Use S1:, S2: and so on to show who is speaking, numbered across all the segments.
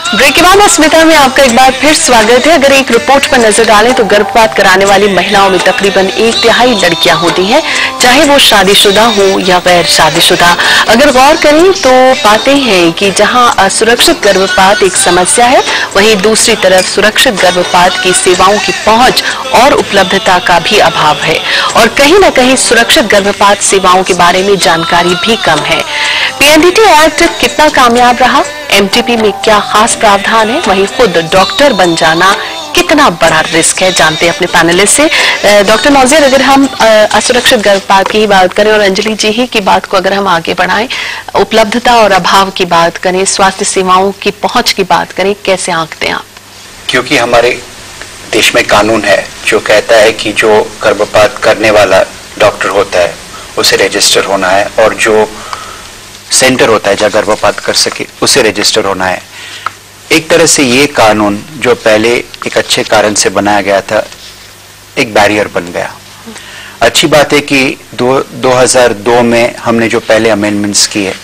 S1: Break के बाद अस्मिता में आपका एक बार फिर स्वागत है। अगर एक रिपोर्ट पर नजर डालें तो गर्भपात कराने वाली महिलाओं में तकरीबन 1/3 लड़कियां होती हैं, चाहे वो शादीशुदा हो या गैर शादीशुदा। अगर गौर करें तो पाते हैं कि जहां असुरक्षित गर्भपात एक समस्या है, वहीं दूसरी तरफ सुरक्षित गर्भपात की सेवाओं की पहुंच और उपलब्धता का भी अभाव है और कहीं न कहीं सुरक्षित गर्भपात सेवाओं के बारे में जानकारी भी कम है। पीएनडीटी एक्ट कितना कामयाब रहा, एमटीपी में क्या खास प्रावधान है, वहीं खुद डॉक्टर बन जाना कितना बड़ा रिस्क है, जानते हैं अपने पैनलिस्ट से। डॉक्टर नौज़ेर, अगर हम असुरक्षित गर्भपात की ही बात करें और अंजलि जी ही की बात को अगर हम आगे बढ़ाएं, उपलब्धता और अभाव की बात करें, स्वास्थ्य सेवाओं की पहुंच की बात करें, कैसे आंकते हैं आप?
S2: क्योंकि हमारे देश में कानून है जो कहता है कि जो गर्भपात करने वाला डॉक्टर होता है उसे रजिस्टर होना है और जो सेंटर होता है जहाँ गर्भपात कर सके उसे रजिस्टर होना है। एक तरह से ये कानून जो पहले एक अच्छे कारण से बनाया गया था, एक बैरियर बन गया। अच्छी बात है कि 2002 में हमने जो पहले अमेंडमेंट्स किए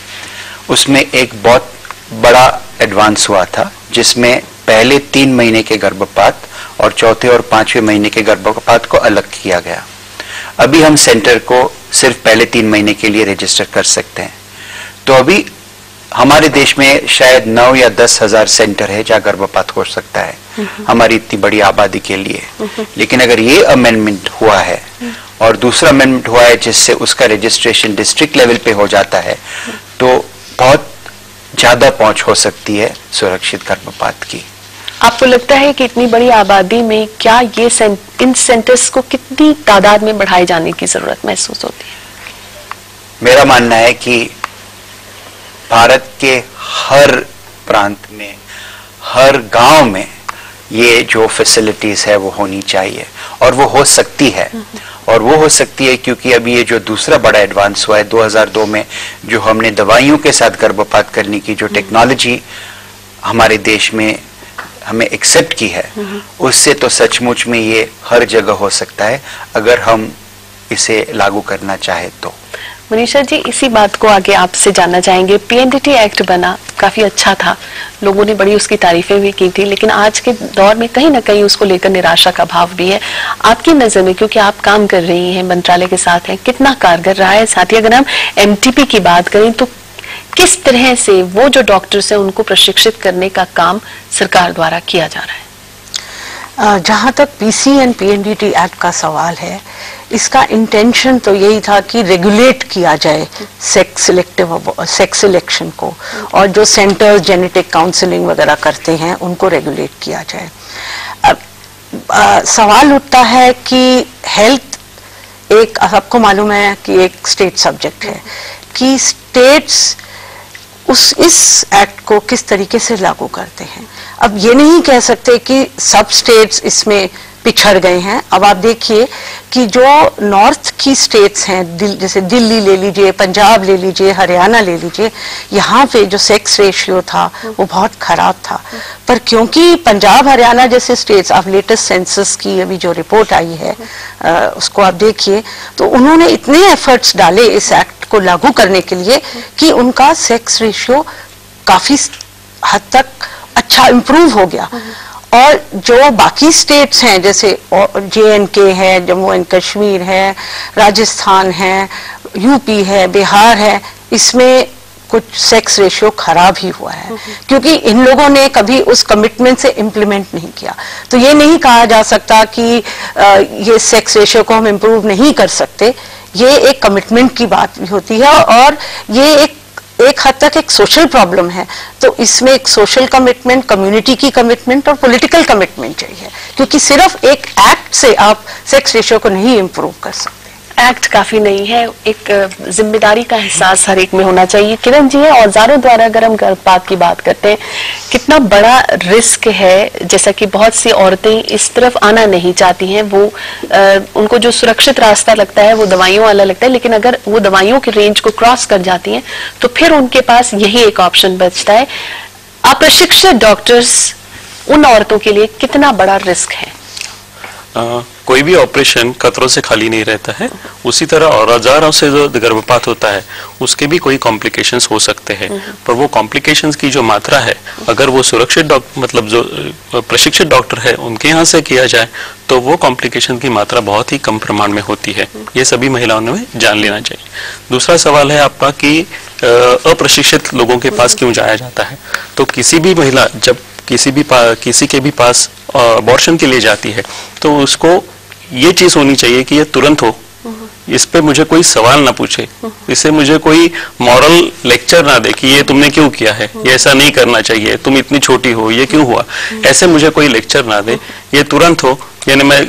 S2: उसमें एक बहुत बड़ा एडवांस हुआ था, जिसमें पहले 3 महीने के गर्भपात और चौथे और 5वें महीने के गर्भपात को अलग किया गया। अभी हम सेंटर को सिर्फ पहले 3 महीने के लिए रजिस्टर कर सकते हैं। तो अभी हमारे देश में शायद 9 या 10 हजार सेंटर है जहाँ गर्भपात हो सकता है हमारी इतनी बड़ी आबादी के लिए। लेकिन अगर ये अमेंडमेंट हुआ है और दूसरा अमेंडमेंट हुआ है जिससे उसका रजिस्ट्रेशन डिस्ट्रिक्ट लेवल पे हो जाता है, तो बहुत ज्यादा पहुंच हो सकती है सुरक्षित गर्भपात की।
S1: आपको लगता है कि इतनी बड़ी आबादी में क्या ये इन सेंटर्स को कितनी तादाद में बढ़ाए जाने की जरूरत महसूस होती है?
S2: मेरा मानना है कि भारत के हर प्रांत में, हर गांव में ये जो फैसिलिटीज है वो होनी चाहिए और वो हो सकती है। और वो हो सकती है क्योंकि अभी ये जो दूसरा बड़ा एडवांस हुआ है 2002 में, जो हमने दवाइयों के साथ गर्भपात करने की जो टेक्नोलॉजी हमारे देश में हमें एक्सेप्ट की है, उससे तो सचमुच में ये हर जगह हो सकता है अगर हम इसे लागू करना चाहे तो।
S1: मनीषा जी, इसी बात को आगे आपसे जानना चाहेंगे। पीएनडीटी एक्ट बना, काफी अच्छा था, लोगों ने बड़ी उसकी तारीफें भी की थी, लेकिन आज के दौर में कहीं ना कहीं उसको लेकर निराशा का भाव भी है। आपकी नजर में, क्योंकि आप काम कर रही हैं, मंत्रालय के साथ हैं, कितना कारगर रहा है? साथ ही अगर हम एमटीपी की बात करें तो किस तरह से वो जो डॉक्टर्स हैं उनको प्रशिक्षित करने का काम सरकार द्वारा किया जा रहा है?
S3: जहाँ तक पीसी एंड पीएनडीटी एक्ट का सवाल है, इसका इंटेंशन तो यही था कि रेगुलेट किया जाए सेक्स सिलेक्शन को, और जो सेंटर्स जेनेटिक काउंसलिंग वगैरह करते हैं उनको रेगुलेट किया जाए। अब सवाल उठता है कि हेल्थ एक, आपको मालूम है कि एक स्टेट सब्जेक्ट है, कि स्टेट्स इस एक्ट को किस तरीके से लागू करते हैं। अब ये नहीं कह सकते कि सब स्टेट्स इसमें पिछड़ गए हैं। अब आप देखिए कि जो नॉर्थ की स्टेट्स हैं, जैसे दिल्ली ले लीजिए, पंजाब ले लीजिए, हरियाणा ले लीजिए, यहाँ पे जो सेक्स रेशियो था वो बहुत खराब था। पर क्योंकि पंजाब हरियाणा जैसे स्टेट्स, आप लेटेस्ट सेंसस की अभी जो रिपोर्ट आई है उसको आप देखिए, तो उन्होंने इतने एफर्ट्स डाले इस एक्ट को लागू करने के लिए कि उनका सेक्स रेशियो काफी हद तक अच्छा इम्प्रूव हो गया। और जो बाकी स्टेट्स हैं, जैसे JNK है, जम्मू एंड कश्मीर है, राजस्थान है, यूपी है, बिहार है, इसमें कुछ सेक्स रेशियो खराब ही हुआ है, क्योंकि इन लोगों ने कभी उस कमिटमेंट से इम्प्लीमेंट नहीं किया। तो ये नहीं कहा जा सकता कि ये सेक्स रेशियो को हम इम्प्रूव नहीं कर सकते। ये एक कमिटमेंट की बात भी होती है और ये एक हद तक एक सोशल प्रॉब्लम है। तो इसमें एक सोशल कमिटमेंट, कम्युनिटी की कमिटमेंट और पॉलिटिकल कमिटमेंट चाहिए, क्योंकि सिर्फ एक एक्ट से आप सेक्स रेशियो को नहीं इम्प्रूव कर सकते।
S1: एक्ट काफी नहीं है, एक जिम्मेदारी का एहसास हर एक में होना चाहिए। किरण जी, औजारों द्वारा अगर हम गर्भपात की बात करते हैं, कितना बड़ा रिस्क है, जैसा कि बहुत सी औरतें इस तरफ आना नहीं चाहती हैं, वो उनको जो सुरक्षित रास्ता लगता है वो दवाइयों वाला लगता है, लेकिन अगर वो दवाइयों की रेंज को क्रॉस कर जाती हैं तो फिर उनके पास यही एक ऑप्शन बचता है। अप्रशिक्षित डॉक्टर्स उन औरतों के लिए कितना बड़ा रिस्क है?
S4: कोई भी ऑपरेशन खतरों से खाली नहीं रहता है, उसी तरह और हजारों से जो गर्भपात होता है उसके भी कोई कॉम्प्लिकेशंस हो सकते हैं, पर वो कॉम्प्लिकेशंस की जो मात्रा है अगर वो सुरक्षित मतलब जो प्रशिक्षित डॉक्टर है उनके यहाँ से किया जाए तो वो कॉम्प्लिकेशन की मात्रा बहुत ही कम प्रमाण में होती है। ये सभी महिलाओं ने जान लेना चाहिए। दूसरा सवाल है आपका कि अप्रशिक्षित लोगों के पास क्यों जाया जाता है। तो किसी भी महिला जब किसी के भी पास अबॉर्शन के लिए जाती है तो उसको ये चीज होनी चाहिए कि ये तुरंत हो, इस पे मुझे कोई सवाल ना पूछे, इसे मुझे कोई मॉरल लेक्चर ना दे कि ये तुमने क्यों किया है, ये ऐसा नहीं करना चाहिए, तुम इतनी छोटी हो, ये क्यों हुआ, ऐसे मुझे कोई लेक्चर ना दे, ये तुरंत हो, यानी मैं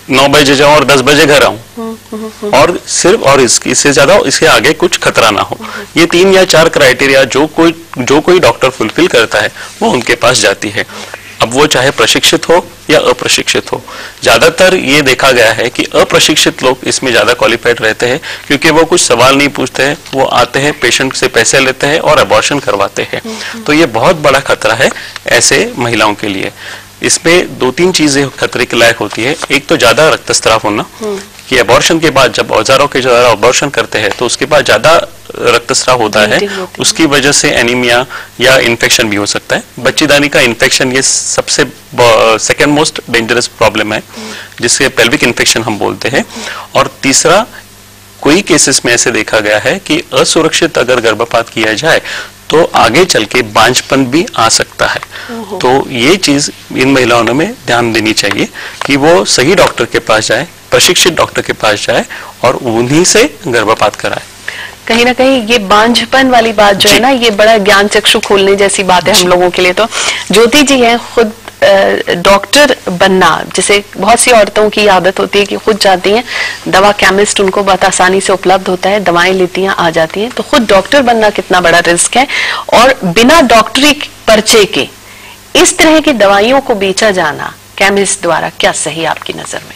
S4: 9 बजे जाऊं और 10 बजे घर आऊं और सिर्फ और इससे ज्यादा इसके आगे कुछ खतरा ना हो। ये 3 या 4 क्राइटेरिया जो कोई डॉक्टर फुलफिल करता है वो उनके पास जाती है, अब वो चाहे प्रशिक्षित हो या अप्रशिक्षित हो। ज्यादातर ये देखा गया है कि अप्रशिक्षित लोग इसमें ज्यादा क्वालिफाइड रहते हैं क्योंकि वो कुछ सवाल नहीं पूछते हैं, वो आते हैं, पेशेंट से पैसे लेते हैं और अबॉर्शन करवाते हैं। तो ये बहुत बड़ा खतरा है ऐसे महिलाओं के लिए। इसमें 2-3 चीजें खतरे के लायक होती है। एक तो ज्यादा रक्तस्राव होना, कि अबॉर्शन के बाद जब औजारों के द्वारा अबॉर्शन करते हैं तो उसके बाद ज्यादा रक्तस्राव होता है, उसकी वजह से एनीमिया या इन्फेक्शन भी हो सकता है। बच्चेदानी का इन्फेक्शन ये सबसे सेकेंड मोस्ट डेंजरस प्रॉब्लम है जिससे पेल्विक इन्फेक्शन हम बोलते हैं। और तीसरा, कोई केसेस में ऐसे देखा गया है कि असुरक्षित अगर गर्भपात किया जाए तो आगे चल के बांझपन भी आ सकता है। तो ये चीज इन महिलाओं में ध्यान देनी चाहिए कि वो सही डॉक्टर के पास जाए, प्रशिक्षित डॉक्टर के पास जाए और उन्हीं से गर्भपात कराए।
S1: कहीं ना कहीं ये बांझपन वाली बात जो है ना, ये बड़ा ज्ञान चक्षु खोलने जैसी बात है हम लोगों के लिए। तो ज्योति जी हैं खुद डॉक्टर बनना, जैसे बहुत सी औरतों की आदत होती है कि खुद जाती हैं, दवा केमिस्ट उनको बहुत आसानी से उपलब्ध होता है, दवाएं लेती हैं, आ जाती हैं। तो खुद डॉक्टर बनना कितना बड़ा रिस्क है, और बिना डॉक्टरी पर्चे के इस तरह की दवाइयों को बेचा जाना केमिस्ट द्वारा क्या सही आपकी नजर में?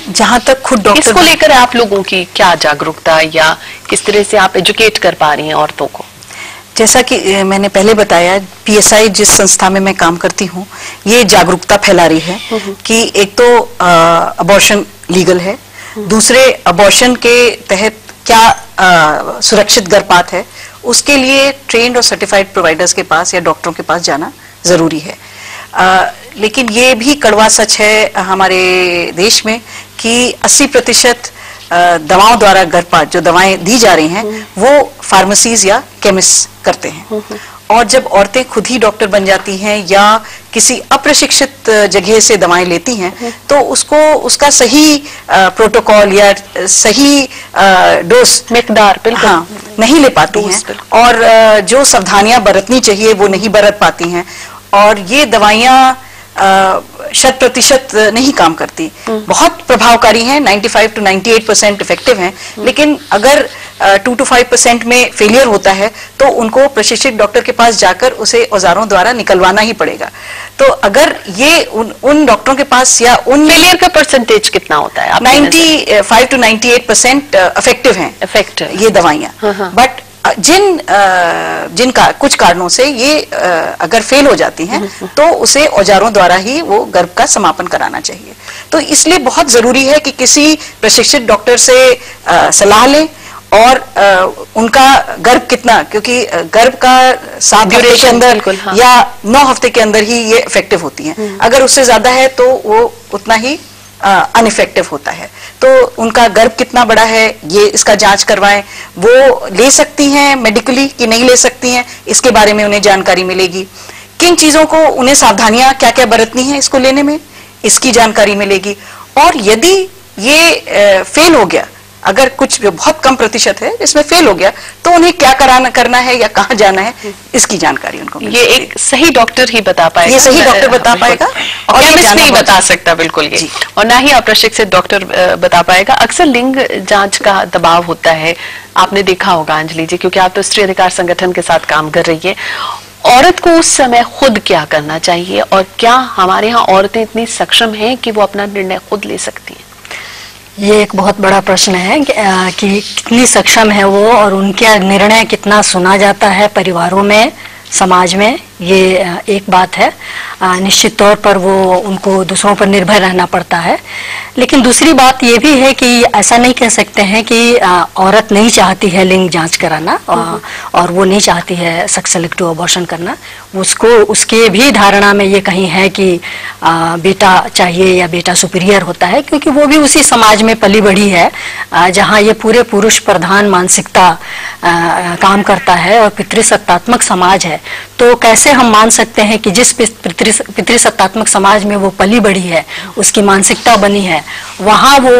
S3: जहां तक खुद डॉक्टर,
S1: इसको लेकर आप लोगों की क्या जागरूकता या किस तरह से आप एजुकेट कर पा रही हैं औरतों को?
S3: जैसा कि मैंने पहले बताया, पीएसआई जिस संस्था में मैं काम करती हूँ ये जागरूकता फैला रही है कि एक तो अबॉर्शन लीगल है, दूसरे अबॉर्शन के तहत क्या सुरक्षित गर्भपात है, उसके लिए ट्रेन्ड और सर्टिफाइड प्रोवाइडर्स के पास या डॉक्टरों के पास जाना जरूरी है। लेकिन ये भी कड़वा सच है हमारे देश में कि 80% दवाओं द्वारा गर्भपात जो दवाएं दी जा रही हैं वो फार्मेसीज या केमिस्ट करते हैं। और जब औरतें खुद ही डॉक्टर बन जाती हैं या किसी अप्रशिक्षित जगह से दवाएं लेती हैं तो उसको उसका सही प्रोटोकॉल या सही डोज
S1: मिकदार बिल्कुल
S3: नहीं ले पाती हैं और जो सावधानियां बरतनी चाहिए वो नहीं बरत पाती हैं, और ये दवाइयां 100% नहीं काम करती। बहुत प्रभावकारी हैं, 95 to 98% इफेक्टिव हैं, लेकिन अगर 2 to 5% में फेलियर होता है तो उनको प्रशिक्षित डॉक्टर के पास जाकर उसे औजारों द्वारा निकलवाना ही पड़ेगा। तो अगर ये उन डॉक्टरों के पास या उन
S1: फेलियर का परसेंटेज कितना होता है?
S3: 95 to 98% इफेक्टिव हैं ये दवाइयां। बट जिनका कुछ कारणों से ये अगर फेल हो जाती हैं तो उसे औजारों द्वारा ही वो गर्भ का समापन कराना चाहिए। तो इसलिए बहुत जरूरी है कि किसी प्रशिक्षित डॉक्टर से सलाह लें और उनका गर्भ कितना, क्योंकि गर्भ का 7 हफ्ते के अंदर या 9 हफ्ते के अंदर ही ये इफेक्टिव होती हैं, अगर उससे ज्यादा है तो वो उतना ही अनइफेक्टिव होता है। तो उनका गर्भ कितना बड़ा है ये इसका जांच करवाएं, वो ले सकती हैं मेडिकली कि नहीं ले सकती हैं इसके बारे में उन्हें जानकारी मिलेगी। किन चीजों को उन्हें सावधानियां क्या क्या बरतनी है इसको लेने में, इसकी जानकारी मिलेगी। और यदि ये फेल हो गया, अगर कुछ बहुत कम प्रतिशत है इसमें फेल हो गया तो उन्हें क्या करना है या कहाँ जाना है इसकी जानकारी उनको मिल
S1: ये एक सही डॉक्टर ही बता पाएगा,
S3: ये सही डॉक्टर बता पाएगा
S1: और केमिस्ट नहीं बता सकता बिल्कुल ये, और ना ही अप्रशिक्षित डॉक्टर बता पाएगा। अक्सर लिंग जांच का दबाव होता है, आपने देखा होगा अंजलि जी, क्योंकि आप तो स्त्री अधिकार संगठन के साथ काम कर रही है। औरत को उस समय खुद क्या करना चाहिए और क्या हमारे यहाँ औरतें इतनी सक्षम हैं कि वो अपना निर्णय खुद ले सकती हैं?
S5: ये एक बहुत बड़ा प्रश्न है कि कितनी सक्षम है वो और उनका निर्णय कितना सुना जाता है परिवारों में, समाज में, ये एक बात है। निश्चित तौर पर वो उनको दूसरों पर निर्भर रहना पड़ता है। लेकिन दूसरी बात ये भी है कि ऐसा नहीं कह सकते हैं कि औरत नहीं चाहती है लिंग जांच कराना और वो नहीं चाहती है सेक्स सेलेक्टिव अबॉर्शन करना। उसको उसके भी धारणा में ये कहीं है कि बेटा चाहिए या बेटा सुपीरियर होता है, क्योंकि वो भी उसी समाज में पली बढ़ी है जहाँ ये पूरे पुरुष प्रधान मानसिकता काम करता है और पितृसत्तात्मक समाज है। तो कैसे हम मान सकते हैं कि जिस पितृसत्तात्मक समाज में वो पली बढ़ी है, उसकी मानसिकता बनी है, वहाँ वो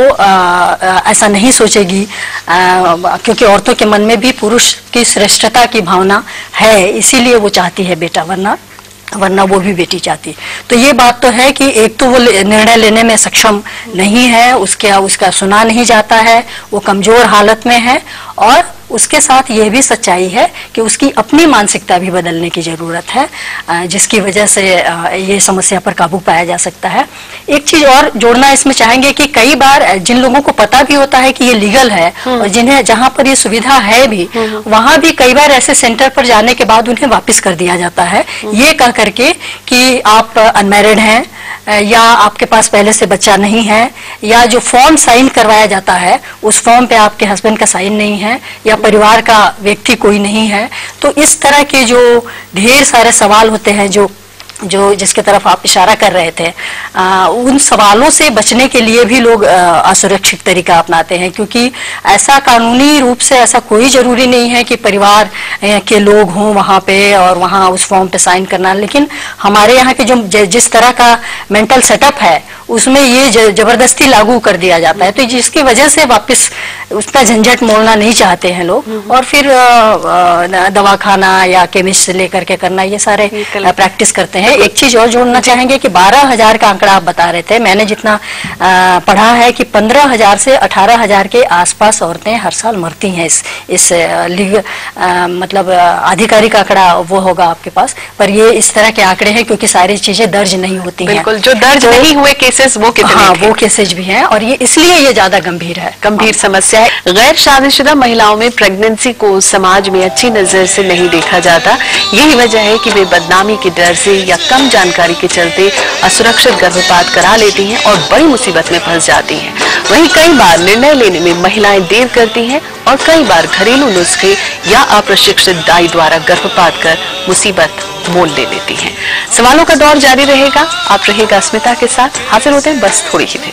S5: ऐसा नहीं सोचेगी, क्योंकि औरतों के मन में भी पुरुष की श्रेष्ठता की भावना है, इसीलिए वो चाहती है बेटा, वरना वो भी बेटी चाहती। तो ये बात तो है कि एक तो वो निर्णय लेने में सक्षम नहीं है, उसका सुना नहीं जाता है, वो कमजोर हालत में है, और उसके साथ ये भी सच्चाई है कि उसकी अपनी मानसिकता भी बदलने की जरूरत है, जिसकी वजह से ये समस्या पर काबू पाया जा सकता है। एक चीज और जोड़ना इसमें चाहेंगे कि कई बार जिन लोगों को पता भी होता है कि ये लीगल है और जिन्हें जहाँ पर ये सुविधा है भी, वहां भी कई बार ऐसे सेंटर पर जाने के बाद उन्हें वापस कर दिया जाता है, ये कह करके कि आप अनमैरिड हैं या आपके पास पहले से बच्चा नहीं है, या जो फॉर्म साइन करवाया जाता है उस फॉर्म पे आपके हस्बैंड का साइन नहीं है, या परिवार का व्यक्ति कोई नहीं है। तो इस तरह के जो ढेर सारे सवाल होते हैं जो जिसके तरफ आप इशारा कर रहे थे, उन सवालों से बचने के लिए भी लोग असुरक्षित तरीका अपनाते हैं, क्योंकि ऐसा कानूनी रूप से ऐसा कोई जरूरी नहीं है कि परिवार के लोग हों वहाँ पे और वहाँ उस फॉर्म पे साइन करना। लेकिन हमारे यहाँ के जो जिस तरह का मेंटल सेटअप है उसमें ये जबरदस्ती लागू कर दिया जाता है, तो जिसकी वजह से वापस उसका झंझट मोड़ना नहीं चाहते हैं लोग, और फिर दवाखाना या केमिस्ट से लेकर के करना, ये सारे प्रैक्टिस करते हैं। एक चीज और जोड़ना चाहेंगे कि 12,000 का आंकड़ा आप बता रहे थे, मैंने जितना पढ़ा है कि 15,000 से 18,000 के आसपास औरतें हर साल मरती हैं। इस मतलब आधिकारिक आंकड़ा वो होगा आपके पास, पर ये इस तरह के आंकड़े हैं क्योंकि सारी चीजें दर्ज नहीं होती हैं।
S1: बिल्कुल, जो दर्ज नहीं हुए केसेस वो कितने
S5: हाँ, वो केसेज भी हैं, और ये इसलिए ये ज्यादा गंभीर
S1: समस्या है। गैर शादीशुदा महिलाओं में प्रेगनेंसी को समाज में अच्छी नजर से नहीं देखा जाता। यही वजह है कि वे बदनामी के डर से या कम जानकारी के चलते असुरक्षित गर्भपात करा लेती हैं और बड़ी मुसीबत में फंस जाती हैं। वहीं कई बार निर्णय लेने में महिलाएं देर करती हैं और कई बार घरेलू नुस्खे या अप्रशिक्षित दाई द्वारा गर्भपात कर मुसीबत मोल ले लेती हैं। सवालों का दौर जारी रहेगा। आप रहेगा अस्मिता के साथ। हाजिर होते हैं बस थोड़ी ही देर।